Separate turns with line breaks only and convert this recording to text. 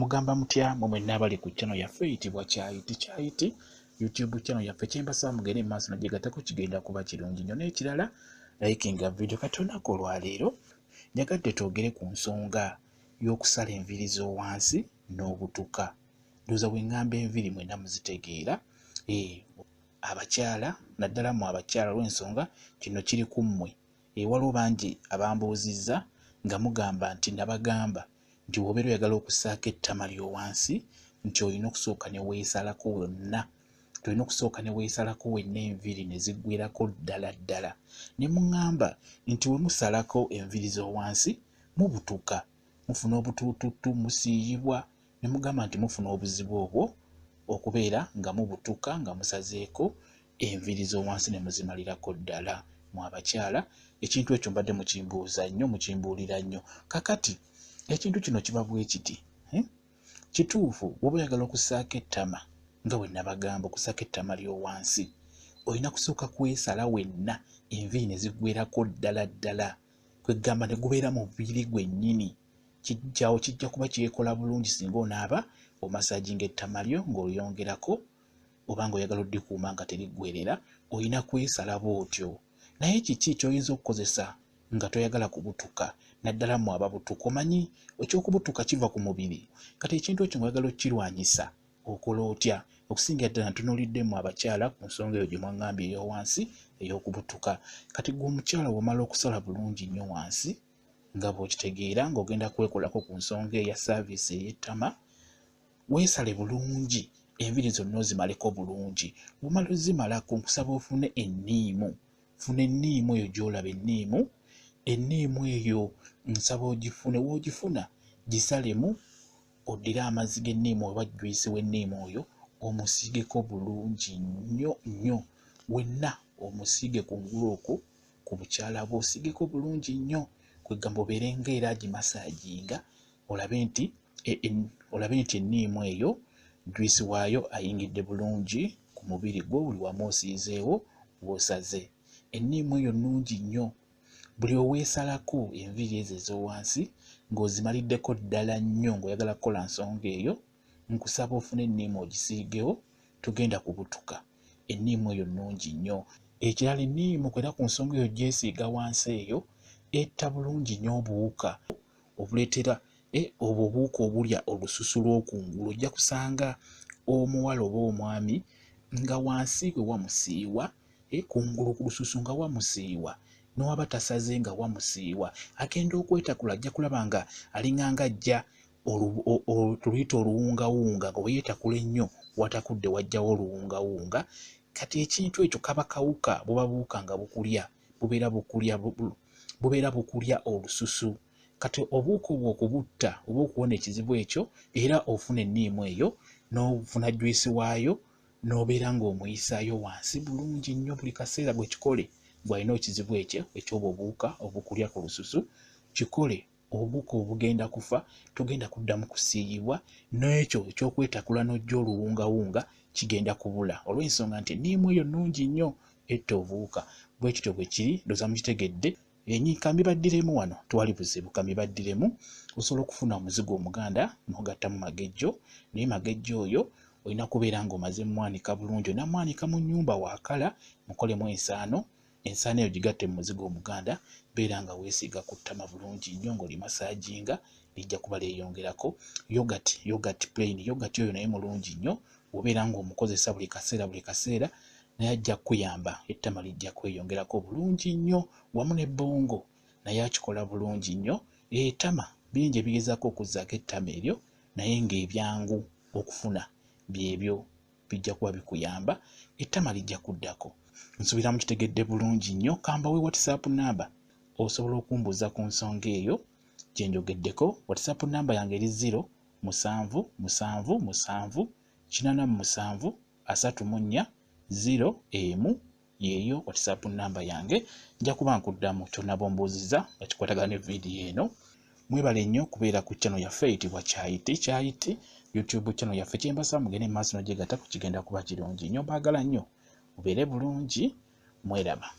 Mugamba mutya mwe nabali ku channel yaffe eyitibwa Kyayiti YouTube channel yaffe kyembasa mugere maaso najegatako kigenda kuba kirungi nnyo n'ekirala likinga video katonako olwaleero nyagadde twogere ku nsonga y'okusala enviiri z'owansi n'obutuka. Ndoza bwe ngamba enviiri mwena muzitegeera abakyala naddala mu abakyala olw'ensonga kino kiri ku mmwe. Waliwo bangi abambuuzizza nga mugamba nti nabagamba nti wobeera oyagala okusaako ettama ly'owansi nti olina okusooka ne weesalako wonna, tolina okusooka ne weesalako wenna enviiri ne ziggwerako ddala ddala. Ne muŋŋamba nti we musalako enviiri z'owansi mubutuka, mufuna obutuututu, musiiyibwa, ne mugamba nti mufuna obuzibu obwo okubeera nga mubutuka nga musazeeko enviiri z'owansi ne muzimalirako ddala mu abakyala. Ekintu ekyo mbadde mukimbuuza nnyo, mukimbuulira nnyo. Kakati ekintu kino kiba bwe kiti, kituufu woba oyagala okusaako ettama nga bwe nabagamba okusaako ettama ly'owansi olina kusooka kwesala wenna enviiri ne ziggwerako ddala ddala, kwegamba ne gubeera mu bubiri gwennyini. Kijja kuba kyekola bulungi singa onaaba omasajinga ettama lyo ng'olyongerako, oba ng'oyagala oddikuuma nga teriggwerera, olina kwesala bw'otyo. Naye kiki ky'oyinza okukozesa nga toyagala kubutuka? Naddala mu ababutuka omanyi ekyokubutuka kiva ku mubiri. Kati ekintu ekyo ng'oyagala okukirwanyisa okola otya? Okusinga ddala ntunuulidde mu abakyala ku nsonga eyo gye mwaŋŋambye ey'owansi ey'okubutuka. Kati gwe omukyala w'omala okusala bulungi nnyo wansi nga bw'okitegeera ng'ogenda kwekolako ku nsonga eya saaviisi ey'ettama, weesale bulungi enviiri zonna ozimaleko bulungi. Bw'omala ozimalako nkusaba ofune enniimu. Funa enniimu eyo gy'olaba enniimu eyo nsaba ogifune. W'ogifuna gisalemu, oddire amazzi g'enniimu oba juyisi w'enniimu oyo omusiigeko bulungi nnyo nnyo. Wenna omusiige kungulu okwo ku bukyala bwo osiigeko bulungi nnyo, kwegamba obeere ng'era agimasaaginga olabe nti enniimu eyo juyisi waayo ayingidde bulungi ku mubiri gwo buli wamu osiizeewo w'osaze. Enniimu eyo nnungi nnyo. Buli oweesalako enviiri ezo ez'owansi ng'ozimaliddeko ddala nnyo ng'oyagala kukola nsonga eyo, nkusaba ofune enniimu ogisiigewo, tugenda kubutuka. Enniimu eyo nnungi nnyo. Ekirala enniimu kwera ku nsonga eyo gyesiiga wansi eyo etta bulungi nnyo obuwuka obuleetera obwo obuwuka obulya olususu lw'okungulu. Ojja kusanga omuwala oba omwami nga wansi we wamusiiwa, kungulu ku lususu nga wamusiiwa, n'owaba tasaze nga wamusiiwa, agenda okwetakula ajja kulaba nga alinganga ajja tuluyita oluwungawunga, nga bwe yeetakula ennyo watakudde wajjawo oluwungawunga. Kati ekintu ekyo kaba kawuka, buba buwuka nga bukulya, bubeera bukulya olususu. Kati obuwuka obwo okubutta oba okuwona ekizibu ekyo, era ofuna enniimu eyo n'ofuna juyisi waayo n'obeera ng'omuyisaayo wansi bulungi nnyo buli kaseera bwe kikole. Bw'alina ekizibu ekyo eky'obwo obuwuka obukulya ku lususu, kikole obuwuka obugenda kufa, tugenda kuddamu kusiiyibwa, n'ekyo eky'okwetakula n'ojja oluwungawunga kigenda kubula, olw'ensonga nti enniimu eyo nnungi nnyo etta obuwuka. Bwe kityo bwe kiri, ndowooza mukitegedde. Kamibaddiremu wano tewali buzibu, kamibaddiremu. Osobola okufuna omuzigo omuganda n'ogattamu magejjo, naye magejjo oyo olina kubeera ng'omaze mwanika bulungi. Onamwanika mu nnyumba waakala, mukolemu ensaano. Ensaano eyo gigatte mu muzigo omuganda, beera nga weesiiga ku ttama bulungi nnyo ng'olimasaajinga, lijja kuba lyeyongerako. Yogurt plain, yogurt oyo naye mulungi nnyo, obeera ng'omukozesa buli kaseera, naye ajja kuyamba ettama lijja kweyongerako bulungi nnyo, wamu n'ebbongo naye akikola bulungi nnyo. Ettama bingi ebigezaako okuzzaako ettama eryo, naye ng'ebyangu okufuna byebyo bijja kuba bikuyamba, ettama lijja kuddako. Nsuubira mukitegedde bulungi nnyo. Kambawe WhatsApp namba osobola okumbuuza ku nsonga eyo gye njogeddeko. WhatsApp namba yange eri 077773734 yeeyo WhatsApp namba yange. Nja kuba nkuddamu kyonna bombuuziza nga kikwatagana ne vidiyo eno. Mwebale nnyo kubeera ku channel yaffe eyitibwa Kyayiti YouTube channel yaffe kyembasa mugende maaso n'ogyegattako kigenda kuba kirungi nnyo. Mbaagala nnyo mubeere bulungi, mweraba.